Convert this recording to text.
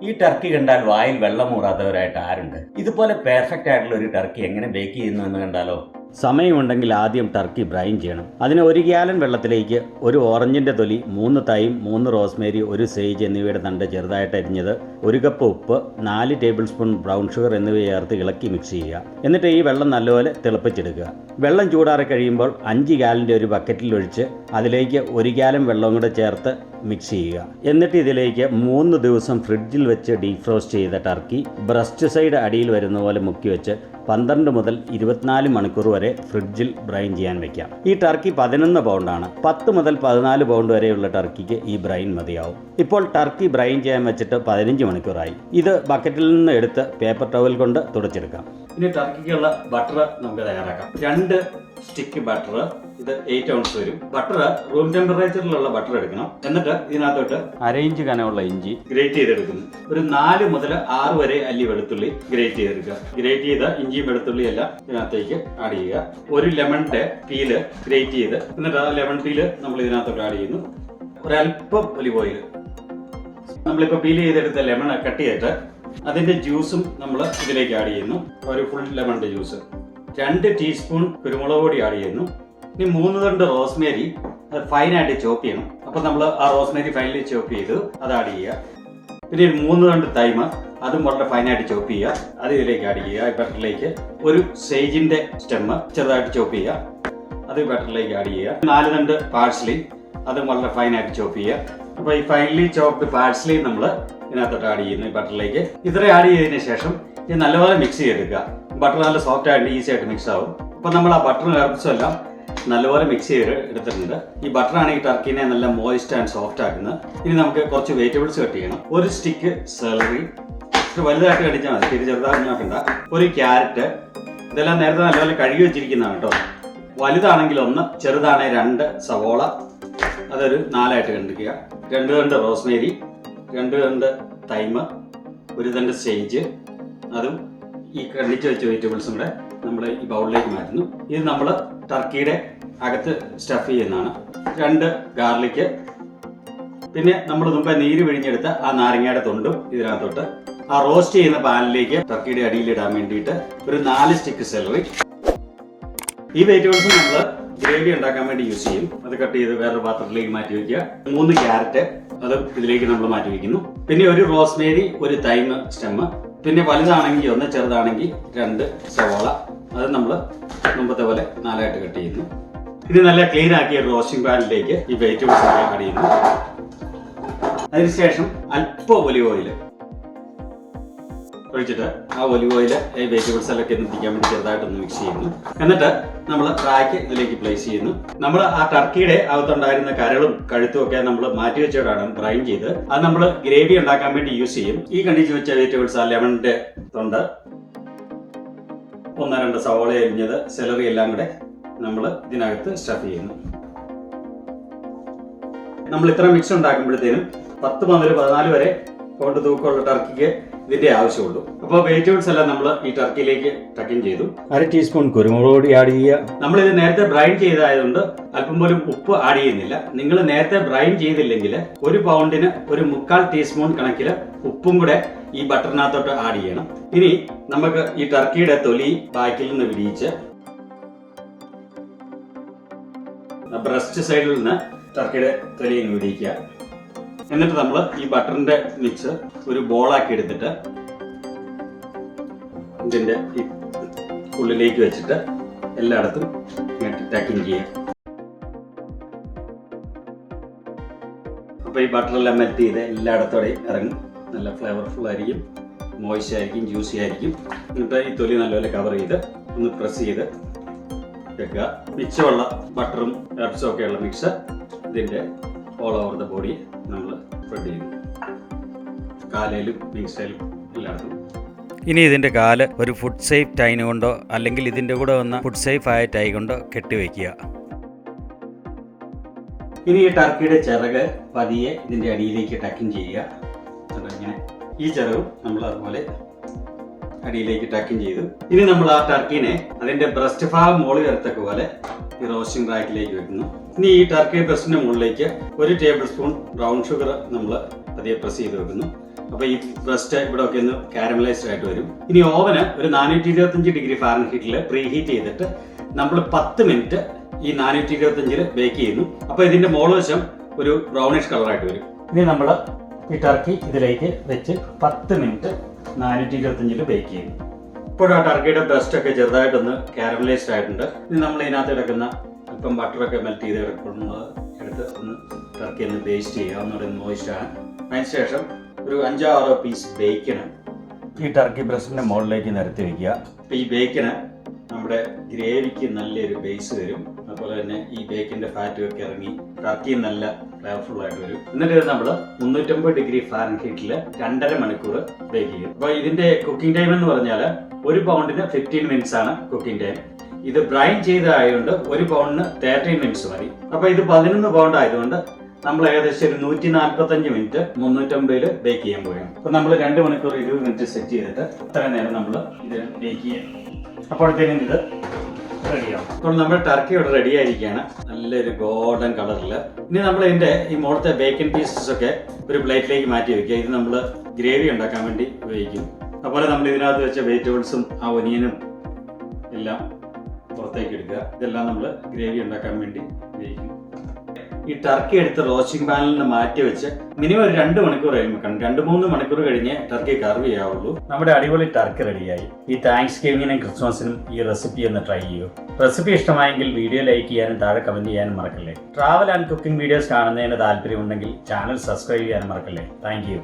ഈ ടർക്കി കണ്ടാൽ വായിൽ വെള്ളം മൂറാത്തവരായിട്ട് ആരുണ്ട്? ഇതുപോലെ പെർഫെക്റ്റ് ആയിട്ടുള്ള ഒരു ടർക്കി എങ്ങനെ ബേക്ക് ചെയ്യുന്നു എന്ന് കണ്ടാലോ? സമയമുണ്ടെങ്കിൽ ആദ്യം ടർക്കി ബ്രൈൻ ചെയ്യണം. അതിന് 1 ഗാലൻ വെള്ളത്തിലേക്ക് ഒരു ഓറഞ്ചിൻ്റെ തൊലി, 3 തൈം, 3 റോസ്മേരി, 1 സേജ് എന്നിവയുടെ തണ്ട് ചെറുതായിട്ട് അരിഞ്ഞത്, 1 കപ്പ് ഉപ്പ്, 4 ടേബിൾ സ്പൂൺ ബ്രൗൺ ഷുഗർ എന്നിവ ചേർത്ത് ഇളക്കി മിക്സ് ചെയ്യുക. എന്നിട്ട് ഈ വെള്ളം നല്ലപോലെ തിളപ്പിച്ചെടുക്കുക. വെള്ളം ചൂടാറി കഴിയുമ്പോൾ 5 ഗാലൻ്റെ ഒരു ബക്കറ്റിൽ ഒഴിച്ച് അതിലേക്ക് 1 ഗാലൻ വെള്ളം കൂടെ ചേർത്ത് മിക്സ് ചെയ്യുക. എന്നിട്ട് ഇതിലേക്ക് 3 ദിവസം ഫ്രിഡ്ജിൽ വെച്ച് ഡീഫ്രോസ്റ്റ് ചെയ്ത ടർക്കി ബ്രസ്റ്റ് സൈഡ് അടിയിൽ വരുന്ന പോലെ മുക്കി വെച്ച് 12 മുതൽ 24 മണിക്കൂർ വരെ ഫ്രിഡ്ജിൽ ബ്രൈൻ ചെയ്യാൻ വെക്കാം. ഈ ടർക്കി 11 പൗണ്ടാണ്. 10 മുതൽ 14 പൗണ്ട് വരെയുള്ള ടർക്കിക്ക് ഈ ബ്രൈൻ മതിയാവും. ഇപ്പോൾ ടർക്കി ബ്രൈൻ ചെയ്യാൻ വെച്ചിട്ട് 15 മണിക്കൂറായി. ഇത് ബക്കറ്റിൽ നിന്ന് എടുത്ത് പേപ്പർ ടവൽ കൊണ്ട് തുടച്ചെടുക്കാം. ഇനി ടർക്കിക്കുള്ള ബട്ടർ നമുക്ക് തയ്യാറാക്കാം. 2 സ്റ്റിക്ക് ബട്ടർ, ഇത് 8 ounce വരും. ബട്ടർ റൂം ടെമ്പറേച്ചറിലുള്ള ബട്ടർ എടുക്കണം. എന്നിട്ട് ഇതിനകത്തോട്ട് 1/2 ഇഞ്ച് കനമുള്ള ഇഞ്ചി ഗ്രേറ്റ് ചെയ്തെടുക്കുന്നു. ഒരു 4 മുതൽ 6 വരെ അല്ലി വെളുത്തുള്ളി ഗ്രേറ്റ് ചെയ്തെടുക്കുക. ഗ്രേറ്റ് ചെയ്ത ഇഞ്ചിയും വെളുത്തുള്ളിയും എല്ലാം ഇതിനകത്തേക്ക് ആഡ് ചെയ്യുക. ഒരു ലെമണിന്റെ പീല് ഗ്രേറ്റ് ചെയ്ത് എന്നിട്ട് ആ ലെമൺ പീല് നമ്മൾ ഇതിനകത്തോട്ട് ആഡ് ചെയ്യുന്നു. ഒരല്പം ഒലിവ് ഓയിൽ, നമ്മളിപ്പോൾ പീൽ ചെയ്തെടുത്ത ലെമൺ കട്ട് ചെയ്തിട്ട് അതിന്റെ ജ്യൂസും നമ്മൾ ഇതിലേക്ക് ആഡ് ചെയ്യുന്നു. ഒരു ഫുൾ ലെമണിന്റെ ജ്യൂസ്. 2 ടീസ്പൂൺ കുരുമുളക് പൊടി ആഡ് ചെയ്യുന്നു. ഇനി 3 തണ്ട് റോസ്മേരി ഫൈനായിട്ട് ചോപ്പ് ചെയ്യണം. അപ്പോൾ നമ്മൾ ആ റോസ്മേരി ഫൈനലി ചോപ്പ് ചെയ്ത് അത് ആഡ് ചെയ്യുക. പിന്നെ 3 തണ്ട് തൈമ, അതും വളരെ ഫൈനായിട്ട് ചോപ്പ് ചെയ്യുക. അത് ഇതിലേക്ക് ആഡ് ചെയ്യുക. ഈ ബട്ടറിലേക്ക് ഒരു സേജിന്റെ സ്റ്റെമ്മ് ചെറുതായിട്ട് ചോപ്പ് ചെയ്യുക. അത് ബട്ടറിലേക്ക് ആഡ് ചെയ്യുക. 4 തണ്ട് പാഴ്സ്ലി, അതും വളരെ ഫൈനായിട്ട് ചോപ്പ് ചെയ്യുക. അപ്പോൾ ഈ ഫൈനലി ചോപ്ഡ് പാഴ്സ്ലി നമ്മൾ ഇതിനകത്തോട്ട് ആഡ് ചെയ്യുന്നു ഈ ബട്ടറിലേക്ക്. ഇത്രയും ആഡ് ചെയ്തതിന് ശേഷം ഇത് നല്ലപോലെ മിക്സ് ചെയ്തെടുക്കുക. ബട്ടർ നല്ല സോഫ്റ്റ് ആയിട്ട് ഈസി ആയിട്ട് മിക്സ് ആവും. അപ്പോൾ നമ്മൾ ആ ബട്ടറും ഹെർബ്സും എല്ലാം നല്ലപോലെ മിക്സ് ചെയ്ത് എടുത്തിട്ടുണ്ട്. ഈ ബട്ടറാണ് ഈ ടർക്കിനെ നല്ല മോയിസ്റ്റ് ആൻഡ് സോഫ്റ്റ് ആക്കുന്നത്. ഇനി നമുക്ക് കുറച്ച് വെജിറ്റബിൾസ് കട്ട് ചെയ്യണം. 1 സ്റ്റിക്ക് സെലറി, വലുതായിട്ട് കടിച്ചാൽ മതി, തിരി ചെറുതായിട്ട് നോക്കണ്ട. 1 ക്യാരറ്റ്, ഇതെല്ലാം നേരത്തെ നല്ലപോലെ കഴുകി വെച്ചിരിക്കുന്നതാണ് കേട്ടോ. വലുതാണെങ്കിൽ 1, ചെറുതാണെങ്കിൽ 2 സവോള, അതൊരു 4 ആയിട്ട് കണ്ടിക്കുക. 2 തണ്ട് റോസ്മേരി, 2 തണ്ട് തൈമ്, 1 തണ്ട് സേജ്, അതും ഈ കണ്ടിച്ച് വെച്ച വെജിറ്റബിൾസും കൂടെ നമ്മൾ ഈ ബൗളിലേക്ക് മാറ്റുന്നു. ഇത് നമ്മൾ ടർക്കിയുടെ അകത്ത് സ്റ്റഫ് ചെയ്യുന്നതാണ്. 2 ഗാർലിക്ക്, പിന്നെ നമ്മൾ മുമ്പേ നീര് പിഴിഞ്ഞെടുത്ത ആ നാരങ്ങയുടെ തൊണ്ടും ഇതിനകത്തോട്ട് ആ റോസ്റ്റ് ചെയ്യുന്ന പാനിലേക്ക് ടർക്കിയുടെ അടിയിലിടാൻ വേണ്ടിയിട്ട് ഒരു 4 സ്റ്റിക്ക് സെലറി. ഈ വെജിറ്റബിൾസ് നമ്മൾ ഗ്രേവി ഉണ്ടാക്കാൻ വേണ്ടി യൂസ് ചെയ്യും. അത് കട്ട് ചെയ്ത് വേറൊരു പാത്രത്തിലേക്ക് മാറ്റി വയ്ക്കുക. 3 ക്യാരറ്റ്, അത് ഇതിലേക്ക് നമ്മൾ മാറ്റി വയ്ക്കുന്നു. പിന്നെ 1 റോസ്മേരി, 1 തൈമ് സ്റ്റെമ്മ്, പിന്നെ വലുതാണെങ്കിൽ 1, ചെറുതാണെങ്കിൽ 2 സവോള, അത് നമ്മൾ മുമ്പത്തെ പോലെ 4 ആയിട്ട് കട്ട് ചെയ്യുന്നു. ഇത് നല്ല ക്ലീൻ ആക്കിയ റോസ്റ്റിംഗ് പാനിലേക്ക് ഈ വെജിറ്റബിൾസ് ആഡ് ചെയ്യുന്നു. അതിനുശേഷം അല്പം ഒലിവ് ഓയിൽ ഒഴിച്ചിട്ട് ആ ഒലിവ് ഓയിൽ ഈ വെജിറ്റബിൾസ് എല്ലാം എത്തിക്കാൻ വേണ്ടി ചെറുതായിട്ടൊന്ന് മിക്സ് ചെയ്യുന്നു. എന്നിട്ട് നമ്മൾ ഫ്രൈക്ക് ഇതിലേക്ക് പ്ലേസ് ചെയ്യുന്നു. നമ്മൾ ആ ടർക്കിയുടെ അകത്തുണ്ടായിരുന്ന കരളും കഴുത്തും ഒക്കെ നമ്മൾ മാറ്റി വെച്ചോടാണ് ബ്രൈൻ ചെയ്ത് അത് നമ്മൾ ഗ്രേവി ഉണ്ടാക്കാൻ വേണ്ടി യൂസ് ചെയ്യും. ഈ കണ്ടിച്ച് വെച്ച വെജിറ്റബിൾസ്, ആ ലെമണിന്റെ തൊണ്ട്, 1-2 സവോള അരിഞ്ഞത്, സെലറി എല്ലാം കൂടെ നമ്മൾ ഇതിനകത്ത് സ്റ്റഫ് ചെയ്യുന്നു. നമ്മൾ ഇത്ര മിക്സ് ഉണ്ടാക്കുമ്പോഴത്തേനും 10 മുതൽ 14 വരെ പൗണ്ട് തൂക്കമുള്ള ടർക്കിക്ക് ഇതിന്റെ ആവശ്യമുള്ളൂ. അപ്പോൾ വെജിറ്റബിൾസ് എല്ലാം നമ്മൾ ഈ ടർക്കിയിലേക്ക് ടക്കിൻ ചെയ്തു. 1/2 ടീസ്പൂൺ കുരുമുളക് പൊടി ആഡ് ചെയ്യുക. നമ്മൾ ഇത് നേരത്തെ ബ്രൈൻ ചെയ്തതായതുകൊണ്ട് അല്പം പോലും ഉപ്പ് ആഡ് ചെയ്യുന്നില്ല. നിങ്ങൾ നേരത്തെ ബ്രൈൻ ചെയ്തില്ലെങ്കിൽ 1 പൗണ്ടിന് ഒരു 3/4 ടീസ്പൂൺ കണക്കിൽ ഉപ്പും കൂടെ ഈ ബട്ടറിനകത്തോട്ട് ആഡ് ചെയ്യണം. ഇനി നമുക്ക് ഈ ടർക്കിയുടെ തൊലി ബാക്കിൽ നിന്ന് വിരിയിച്ച് ബ്രസ്റ്റ് സൈഡിൽ നിന്ന് ടർക്കിയുടെ തൊലി വിരിയിക്കുക. എന്നിട്ട് നമ്മൾ ഈ ബട്ടറിന്റെ മിക്സ് ഒരു ബോളാക്കി എടുത്തിട്ട് ഇതിന്റെ ഉള്ളിലേക്ക് വെച്ചിട്ട് എല്ലായിടത്തും ടക്കിങ് ചെയ്യുക. അപ്പോൾ ഈ ബട്ടറെല്ലാം മെൽറ്റ് ചെയ്ത് എല്ലായിടത്തോടെയും ഇറങ്ങും. നല്ല ഫ്ലേവർഫുൾ ആയിരിക്കും, മോയിസ്റ്റ് ആയിരിക്കും, ജ്യൂസി ആയിരിക്കും. എന്നിട്ട് ഈ തൊലി നല്ലപോലെ കവർ ചെയ്ത് ഒന്ന് പ്രസ് ചെയ്ത് വെക്കുക. മിച്ചമുള്ള ബട്ടറും ഹെർബ്സും ഒക്കെയുള്ള മിക്സ് ഇതിന്റെ ഓൾ ഓവർ ദ ബോഡി നമ്മൾ സ്പ്രെഡ് ചെയ്യുന്നു. കാലയിലും വിങ്സ്റ്റൈലും എല്ലായിടത്തും. ഇനി ഇതിൻ്റെ കാല് ഒരു ഫുഡ് സേഫ് ടൈൻ കൊണ്ടോ അല്ലെങ്കിൽ ഇതിൻ്റെ കൂടെ വന്ന ഫുഡ് സേഫ് ആയ ടൈ കൊണ്ടോ കെട്ടിവെക്കുക. ഇനി ഈ ടർക്കിയുടെ ചിറക് പതിയെ ഇതിൻ്റെ അടിയിലേക്ക് ടക്കിൻ ചെയ്യുക. ഇങ്ങനെ ഈ ചിറകും നമ്മൾ അതുപോലെ അടിയിലേക്ക് ടക്കിൻ ചെയ്തു. ഇനി നമ്മൾ ആ ടർക്കിനെ അതിൻ്റെ ബ്രസ്റ്റ് ഭാഗം മുകളിൽ വരത്തക്ക പോലെ ഈ റോസ്റ്റിംഗ് റാക്കിലേക്ക് വെക്കുന്നു. ഇനി ഈ ടർക്കി ബ്രസ്റ്റിന്റെ മുകളിലേക്ക് 1 ടേബിൾ സ്പൂൺ ബ്രൗൺ ഷുഗർ നമ്മൾ പതിയെ പ്രസ് ചെയ്ത് വെക്കുന്നു. അപ്പോൾ ഈ ബ്രസ്റ്റ് ഇവിടെ ഒക്കെ ഒന്ന് കാരമലൈസ്ഡ് ആയിട്ട് വരും. ഇനി ഓവന് ഒരു 425 ഡിഗ്രി ഫാരൻഹീറ്റിൽ പ്രീ ഹീറ്റ് ചെയ്തിട്ട് നമ്മൾ 10 മിനിറ്റ് ഈ 425 ബേക്ക് ചെയ്യുന്നു. അപ്പോൾ ഇതിന്റെ മോൾവശം ഒരു ബ്രൗണിഷ് കളറായിട്ട് വരും. ഇനി നമ്മൾ ഈ ടർക്കി ഇതിലേക്ക് വെച്ച് 10 മിനിറ്റ് 425 ബേക്ക് ചെയ്യുന്നു. ഇപ്പോൾ ആ ടർക്കിയുടെ ബ്രസ്റ്റ് ഒക്കെ ചെറുതായിട്ടൊന്ന് കാരമലൈസ്ഡ് ആയിട്ടുണ്ട്. ഇനി നമ്മൾ ഇതിനകത്ത് കിടക്കുന്ന ഇപ്പം ബട്ടറൊക്കെ മെൽറ്റ് ചെയ്ത് കിടക്കുന്നത് എടുത്ത് ഒന്ന് ടർക്കി ഒന്ന് പേസ്റ്റ് ചെയ്യുക. ഒന്നുകൂടെ മോയിസ്റ്റാണ്. അതിനുശേഷം ഒരു 5-6 പീസ് ബേക്കണ് ഈ ടർക്കി ബ്രസ്റ്റിന്റെ മുകളിലേക്ക് നിരത്തി വയ്ക്കുക. അപ്പോൾ ഈ ബേക്കന് നമ്മുടെ ഗ്രേവിക്ക് നല്ലൊരു ബേസ് വരും. അതുപോലെ തന്നെ ഈ ബേക്കിന്റെ ഫാറ്റും ഒക്കെ ഇറങ്ങി ടർക്കി നല്ല ഫ്ലേവർഫുൾ ആയിട്ട് വരും. എന്നിട്ട് ഇത് നമ്മൾ 350 ഡിഗ്രി ഫാരൻഹീറ്റിൽ 2.5 മണിക്കൂർ ബേക്ക് ചെയ്യും. അപ്പോൾ ഇതിന്റെ കുക്കിംഗ് ടൈം എന്ന് പറഞ്ഞാൽ 1 പൗണ്ടിന് 15 മിനിറ്റ്സ് ആണ് കുക്കിംഗ് ടൈം. ഇത് ബ്രൈൻ ചെയ്തതായതുകൊണ്ട് 1 പൗണ്ടിന് 13 മിനിറ്റ്സ് മതി. അപ്പോൾ ഇത് 11 പൗണ്ട് ആയതുകൊണ്ട് നമ്മൾ ഏകദേശം ഒരു 145 മിനിറ്റ് 350 ബേക്ക് ചെയ്യാൻ പോവുകയാണ്. അപ്പോൾ നമ്മൾ 2 മണിക്കൂർ 20 മിനിറ്റ് സെറ്റ് ചെയ്തിട്ട് അത്രയും നേരം നമ്മൾ ഇത് ബേക്ക് ചെയ്യാം. അപ്പോഴത്തേനും ഇത് റെഡിയാവും. അപ്പോൾ നമ്മുടെ ടർക്കി ഇവിടെ റെഡി ആയിരിക്കുകയാണ്, നല്ലൊരു ഗോൾഡൻ കളറിൽ. ഇനി നമ്മൾ ഇതിന്റെ ഈ മുകളിലത്തെ ബേക്കൻ പീസസ് ഒക്കെ ഒരു പ്ലേറ്റിലേക്ക് മാറ്റി വെക്കുക. ഇത് നമ്മൾ ഗ്രേവി ഉണ്ടാക്കാൻ വേണ്ടി ഉപയോഗിക്കും. അതുപോലെ നമ്മൾ ഇതിനകത്ത് വെച്ച വെജിറ്റബിൾസും ആ ഒനിയനും എല്ലാം പുറത്തേക്ക് എടുക്കുക. ഇതെല്ലാം നമ്മൾ ഗ്രേവി ഉണ്ടാക്കാൻ വേണ്ടി ഉപയോഗിക്കും. ഈ ടർക്കി എടുത്ത് റോസ്റ്റിംഗ് പാനിൽ നിന്ന് മാറ്റി വെച്ച് മിനിമം ഒരു 2 മണിക്കൂർ കഴിയുമ്പോൾ 2-3 മണിക്കൂർ കഴിഞ്ഞ് ടർക്കി കർവ് ചെയ്യാവുള്ളൂ. നമ്മുടെ അടിപൊളി ടർക്കി റെഡിയായി. ഈ താങ്ക്സ് ഗിവിങ്ങിനും ക്രിസ്മസിനും ഈ റെസിപ്പി ഒന്ന് ട്രൈ ചെയ്യൂ. റെസിപ്പി ഇഷ്ടമായെങ്കിൽ വീഡിയോ ലൈക്ക് ചെയ്യാനും താഴെ കമന്റ് ചെയ്യാനും മറക്കല്ലേ. ട്രാവൽ ആൻഡ് കുക്കിംഗ് വീഡിയോസ് കാണുന്നതിന് താല്പര്യമുണ്ടെങ്കിൽ ചാനൽ സബ്സ്ക്രൈബ് ചെയ്യാനും മറക്കല്ലേ. Thank you.